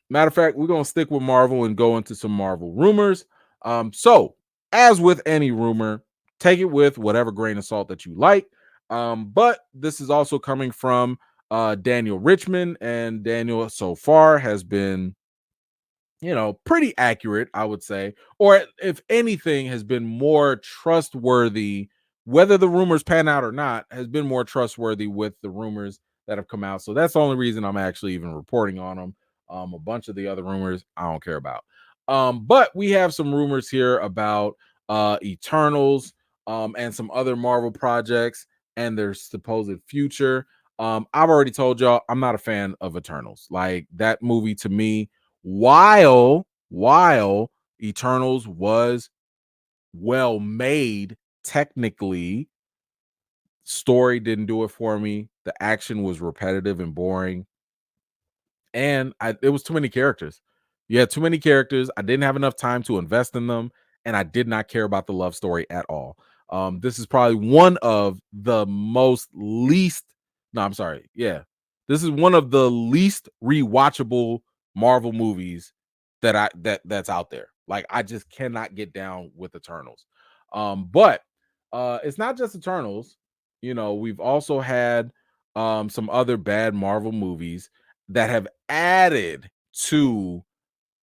Matter of fact, we're gonna stick with Marvel and go into some Marvel rumors. So as with any rumor, take it with whatever grain of salt that you like. But this is also coming from Daniel Richmond, and Daniel so far has been, pretty accurate, I would say, or if anything, has been more trustworthy. Whether the rumors pan out or not, has been more trustworthy with the rumors that have come out. So that's the only reason I'm actually even reporting on them. A bunch of the other rumors I don't care about. But we have some rumors here about Eternals, and some other Marvel projects and their supposed future. I've already told y'all I'm not a fan of Eternals. Like, that movie to me, while Eternals was well made, technically, story didn't do it for me. The action was repetitive and boring, and it was too many characters. You had too many characters. I didn't have enough time to invest in them, and I did not care about the love story at all. This is probably one of the most least. No, I'm sorry. Yeah, this is one of the least rewatchable Marvel movies that's out there. Like, I just cannot get down with Eternals. But it's not just Eternals. We've also had some other bad Marvel movies that have added to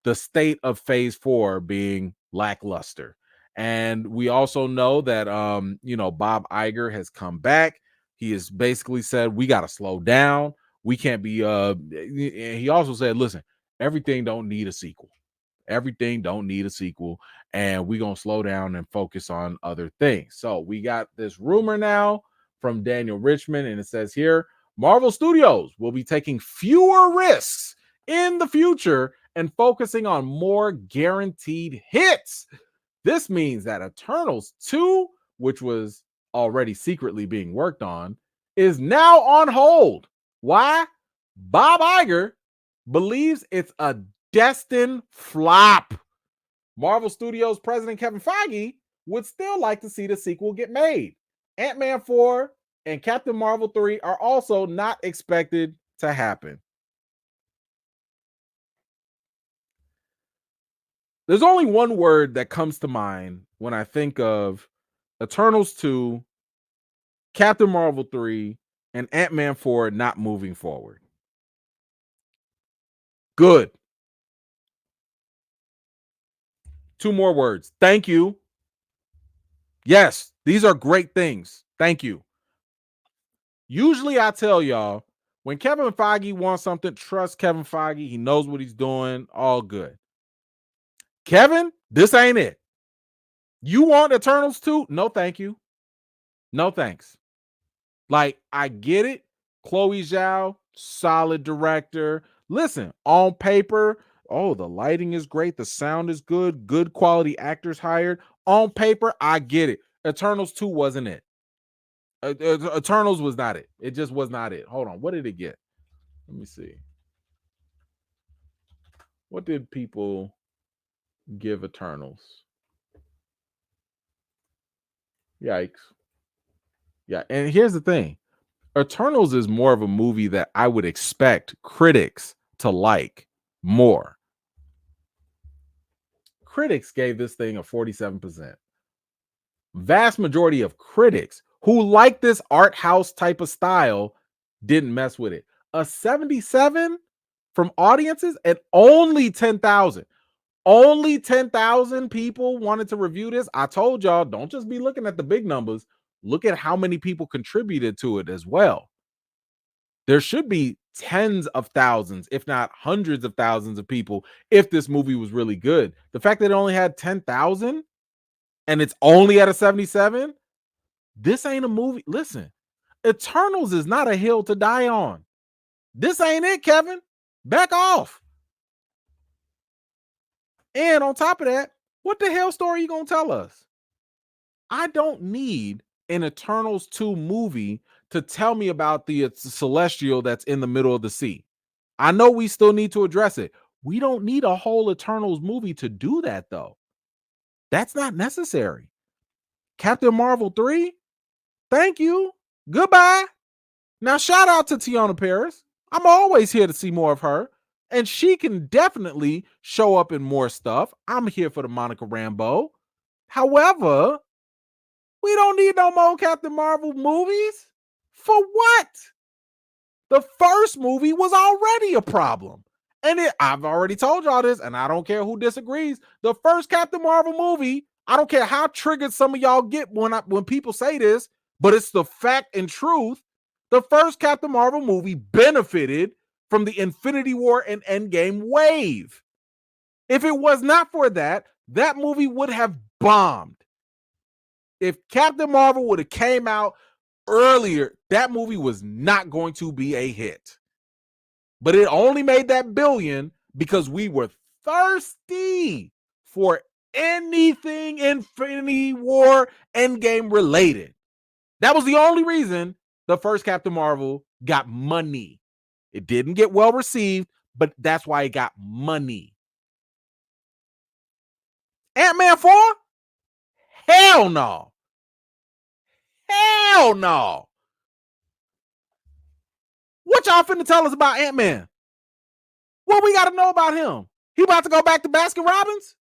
the state of phase 4 being lackluster. And we also know that Bob Iger has come back. He has basically said we got to slow down. We can't be he also said, listen, everything don't need a sequel. Everything don't need a sequel, and we're gonna slow down and focus on other things. So we got this rumor now from Daniel Richmond, and it says here Marvel Studios will be taking fewer risks in the future and focusing on more guaranteed hits. This means that Eternals 2, which was already secretly being worked on, is now on hold. Why? Bob Iger believes it's a destined flop. Marvel Studios president Kevin Feige would still like to see the sequel get made. Ant-Man 4 and Captain Marvel 3 are also not expected to happen. There's only one word that comes to mind when I think of Eternals 2, Captain Marvel 3, and Ant-Man 4 not moving forward. Good. Two more words. Thank you. Yes, these are great things. Thank you. Usually I tell y'all, when Kevin Feige wants something, trust Kevin Feige. He knows what he's doing. All good. Kevin, this ain't it. You want Eternals 2? No, thank you. No, thanks. Like, I get it. Chloe Zhao, solid director. Listen, on paper, the lighting is great. The sound is good. Good quality actors hired. On paper, I get it. Eternals 2 wasn't it. Eternals was not it. It just was not it. Hold on. What did it get? Let me see. What did people give Eternals? Yikes. Yeah, and here's the thing. Eternals is more of a movie that I would expect critics to like more. Critics gave this thing a 47%. Vast majority of critics who like this art house type of style didn't mess with it. A 77 from audiences, and only 10,000. Only 10,000 people wanted to review this. I told y'all, don't just be looking at the big numbers. Look at how many people contributed to it as well. There should be tens of thousands, if not hundreds of thousands of people if this movie was really good. The fact that it only had 10,000 and it's only at a 77, this ain't a movie. Listen, Eternals is not a hill to die on. This ain't it, Kevin. Back off. And on top of that, what the hell story are you going to tell us? I don't need an Eternals 2 movie to tell me about the celestial that's in the middle of the sea. I know we still need to address it. We don't need a whole Eternals movie to do that, though. That's not necessary. Captain Marvel 3, thank you. Goodbye. Now, shout out to Tiana Paris. I'm always here to see more of her. And she can definitely show up in more stuff. I'm here for the Monica Rambeau. However, we don't need no more Captain Marvel movies. For what? The first movie was already a problem. And I've already told y'all this, and I don't care who disagrees. The first Captain Marvel movie, I don't care how triggered some of y'all get when people say this, but it's the fact and truth. The first Captain Marvel movie benefited from the Infinity War and Endgame wave. If it was not for that, that movie would have bombed. If Captain Marvel would have came out earlier, that movie was not going to be a hit. But it only made that billion because we were thirsty for anything Infinity War Endgame related. That was the only reason the first Captain Marvel got money. It didn't get well received, but that's why it got money. Ant-Man 4? Hell no. Hell no. What y'all finna tell us about Ant-Man? What we got to know about him? He about to go back to Baskin Robbins?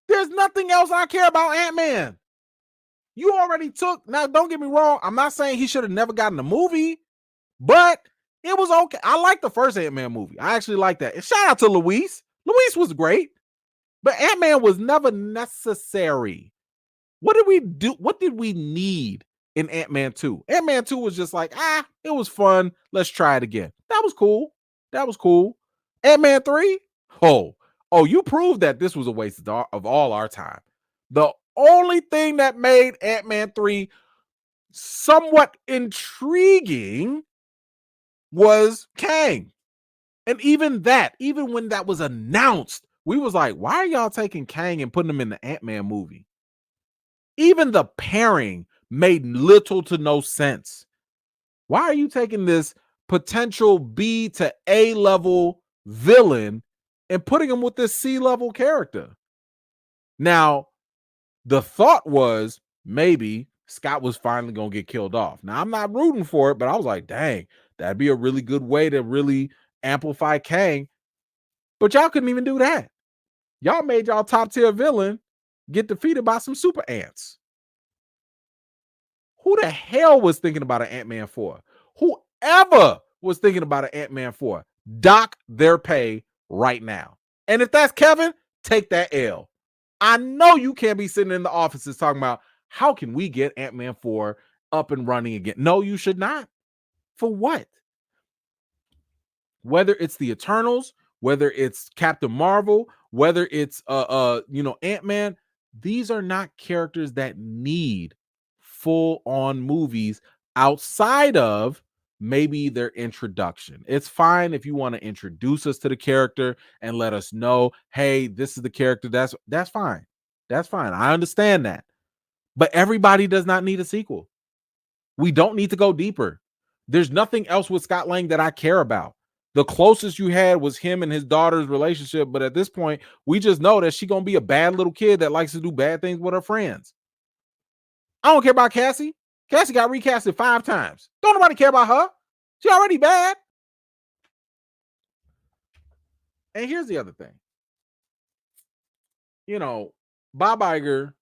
There's nothing else I care about Ant-Man. You already took, now don't get me wrong, I'm not saying he should have never gotten a movie, but it was okay. I like the first Ant-Man movie. I actually like that. And shout out to Luis. Luis was great, but Ant-Man was never necessary. What did we do? What did we need in Ant-Man 2? Ant-Man 2 was just like, it was fun. Let's try it again. That was cool. That was cool. Ant-Man 3? Oh, you proved that this was a waste of all our time. The only thing that made Ant-Man 3 somewhat intriguing was Kang. And even when that was announced, we was like, why are y'all taking Kang and putting him in the Ant-Man movie? Even the pairing made little to no sense. Why are you taking this potential B to A level villain and putting him with this C level character? Now, the thought was maybe Scott was finally going to get killed off. Now, I'm not rooting for it, but I was like, dang, that'd be a really good way to really amplify Kang. But y'all couldn't even do that. Y'all made y'all top tier villain get defeated by some super ants. Who the hell was thinking about an Ant-Man 4? Whoever was thinking about an Ant-Man 4, dock their pay right now. And if that's Kevin, take that L. I know you can't be sitting in the offices talking about how can we get Ant-Man 4 up and running again. No, you should not. For what? Whether it's the Eternals, whether it's Captain Marvel, whether it's Ant-Man, these are not characters that need full-on movies outside of maybe their introduction. It's fine if you want to introduce us to the character and let us know, hey, this is the character. That's fine. That's fine. I understand that. But everybody does not need a sequel. We don't need to go deeper. There's nothing else with Scott Lang that I care about. The closest you had was him and his daughter's relationship, but at this point, we just know that she's gonna be a bad little kid that likes to do bad things with her friends. I don't care about Cassie. Cassie got recasted 5 times. Don't nobody care about her. She already bad. And here's the other thing. Bob Iger,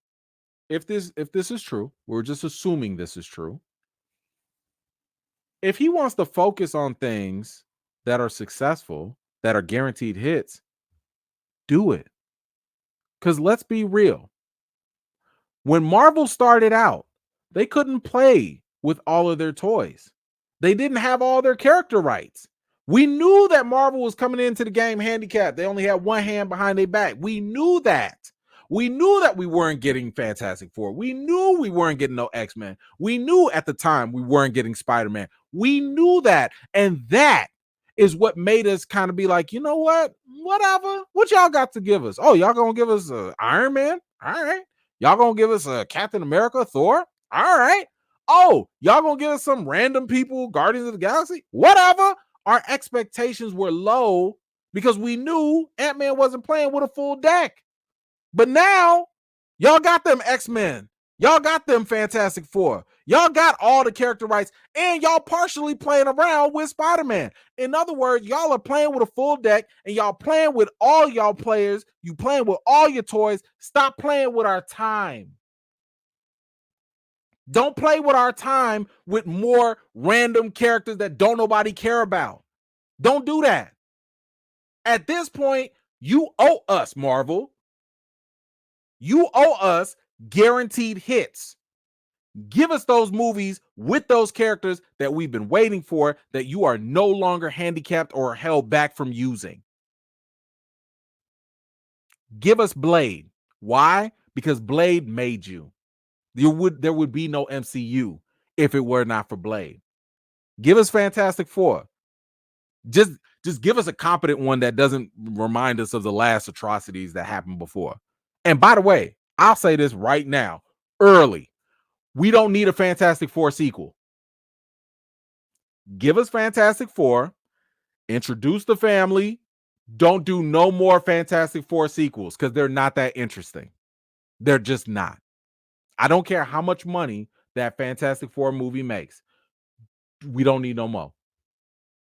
if this is true, we're just assuming this is true. If he wants to focus on things that are successful, that are guaranteed hits, do it. Because let's be real. When Marvel started out, they couldn't play with all of their toys. They didn't have all their character rights. We knew that Marvel was coming into the game handicapped. They only had one hand behind their back. We knew that. We knew that we weren't getting Fantastic Four. We knew we weren't getting no X-Men. We knew at the time we weren't getting Spider-Man. We knew that. And that is what made us kind of be like, you know what? Whatever. What y'all got to give us? Oh, y'all gonna give us Iron Man? All right. Y'all gonna give us Captain America, Thor? All right. Oh, y'all gonna give us some random people, Guardians of the Galaxy? Whatever. Our expectations were low because we knew Ant-Man wasn't playing with a full deck. But now, y'all got them X-Men. Y'all got them Fantastic Four. Y'all got all the character rights, and y'all partially playing around with Spider-Man. In other words, y'all are playing with a full deck, and y'all playing with all y'all players. You playing with all your toys. Stop playing with our time. Don't play with our time with more random characters that don't nobody care about. Don't do that. At this point, you owe us, Marvel. You owe us guaranteed hits. Give us those movies with those characters that we've been waiting for, that you are no longer handicapped or held back from using. Give us Blade. Why? Because Blade made you. There would be no MCU if it were not for Blade. Give us Fantastic Four. Just give us a competent one that doesn't remind us of the last atrocities that happened before. And by the way, I'll say this right now, early. We don't need a Fantastic Four sequel. Give us Fantastic Four, introduce the family. Don't do no more Fantastic Four sequels because they're not that interesting. They're just not. I don't care how much money that Fantastic Four movie makes. We don't need no more.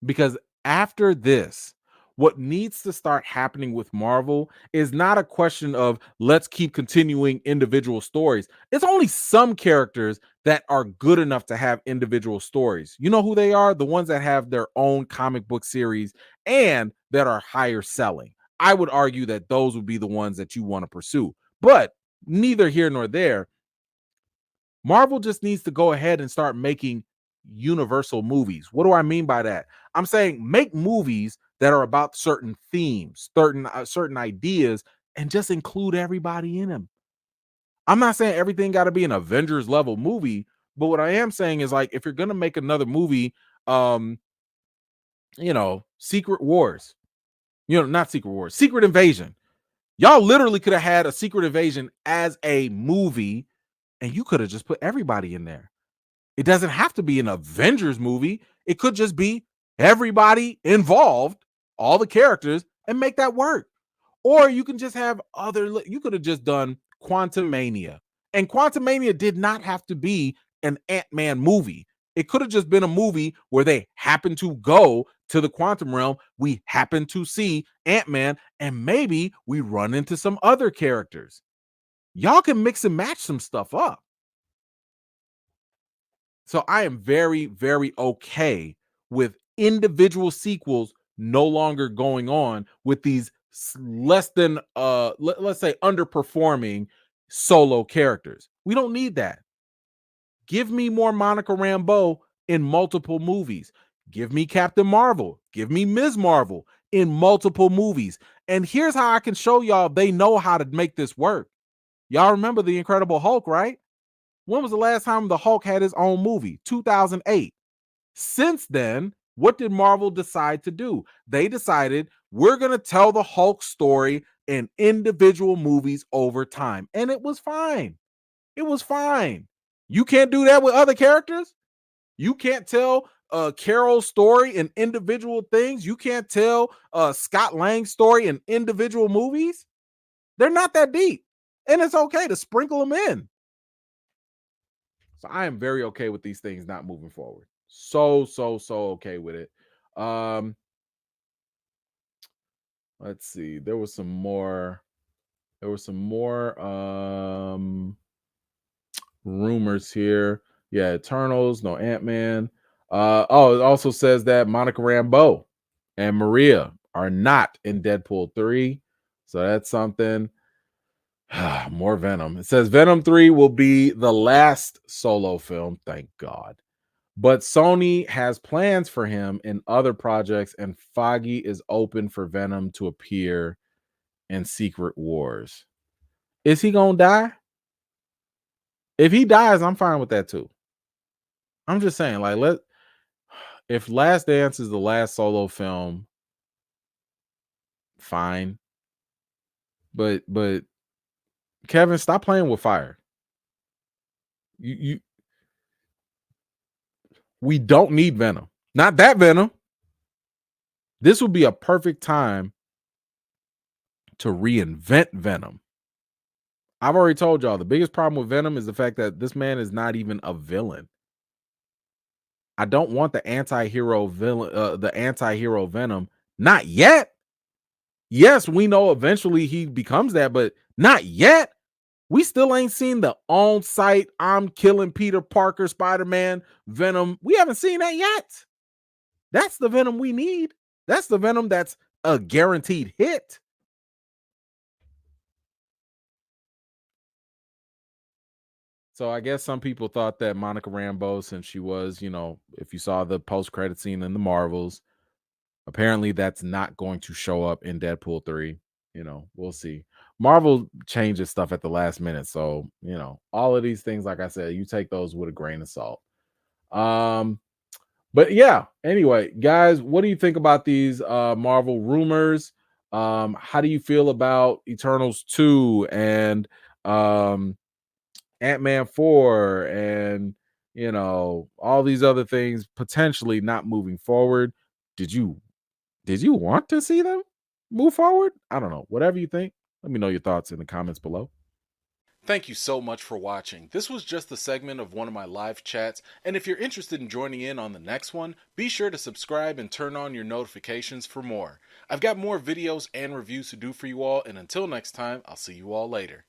Because after this, what needs to start happening with Marvel is not a question of let's keep continuing individual stories. It's only some characters that are good enough to have individual stories. You know who they are? The ones that have their own comic book series and that are higher selling. I would argue that those would be the ones that you want to pursue. But neither here nor there. Marvel just needs to go ahead and start making universal movies. What do I mean by that? I'm saying make movies that are about certain themes, certain ideas, and just include everybody in them. I'm not saying everything got to be an Avengers level movie, but what I am saying is like if you're gonna make another movie, Secret Wars, not Secret Wars, Secret Invasion. Y'all literally could have had a Secret Invasion as a movie, and you could have just put everybody in there. It doesn't have to be an Avengers movie. It could just be everybody involved, all the characters, and make that work. Or you can just have you could have just done Quantum Mania. And Quantum Mania did not have to be an Ant-Man movie. It could have just been a movie where they happen to go to the quantum realm. We happen to see Ant-Man, and maybe we run into some other characters. Y'all can mix and match some stuff up. So I am very, very okay with individual sequels no longer going on with these less than let's say underperforming solo characters. We don't need that. Give me more Monica Rambeau in multiple movies. Give me Captain Marvel. Give me Ms. Marvel in multiple movies. And here's how I can show y'all they know how to make this work. Y'all remember the Incredible Hulk, right? When was the last time the Hulk had his own movie? 2008. Since then, what did Marvel decide to do? They decided we're going to tell the Hulk story in individual movies over time. And it was fine. It was fine. You can't do that with other characters. You can't tell Carol's story in individual things. You can't tell Scott Lang's story in individual movies. They're not that deep. And it's okay to sprinkle them in. So I am very okay with these things not moving forward. So okay with it. Let's see. There was some more rumors here. Yeah, Eternals, no Ant-Man. It also says that Monica Rambeau and Maria are not in Deadpool 3. So that's something. More Venom. It says Venom 3 will be the last solo film, thank God. But Sony has plans for him in other projects, and Feige is open for Venom to appear in Secret Wars. Is he gonna die? If he dies, I'm fine with that too. I'm just saying, like, if Last Dance is the last solo film, fine. But Kevin, stop playing with fire. We don't need Venom. Not that Venom. This would be a perfect time to reinvent Venom. I've already told y'all the biggest problem with Venom is the fact that this man is not even a villain. I don't want the anti-hero villain, the anti-hero Venom. Not yet. Yes, we know eventually he becomes that, but not yet. We still ain't seen the on-site I'm killing Peter Parker Spider-Man Venom. We haven't seen that yet. That's the Venom we need. That's the Venom that's a guaranteed hit. So I guess some people thought that Monica Rambeau, since she was, if you saw the post-credit scene in the Marvels, apparently that's not going to show up in Deadpool 3. We'll see. Marvel changes stuff at the last minute. So, all of these things, like I said, you take those with a grain of salt. But yeah, anyway, guys, what do you think about these Marvel rumors? How do you feel about Eternals 2 and Ant-Man 4 and all these other things potentially not moving forward? Did you want to see them move forward? I don't know. Whatever you think, let me know your thoughts in the comments below. Thank you so much for watching. This was just a segment of one of my live chats, and if you're interested in joining in on the next one, be sure to subscribe and turn on your notifications for more. I've got more videos and reviews to do for you all, and until next time, I'll see you all later.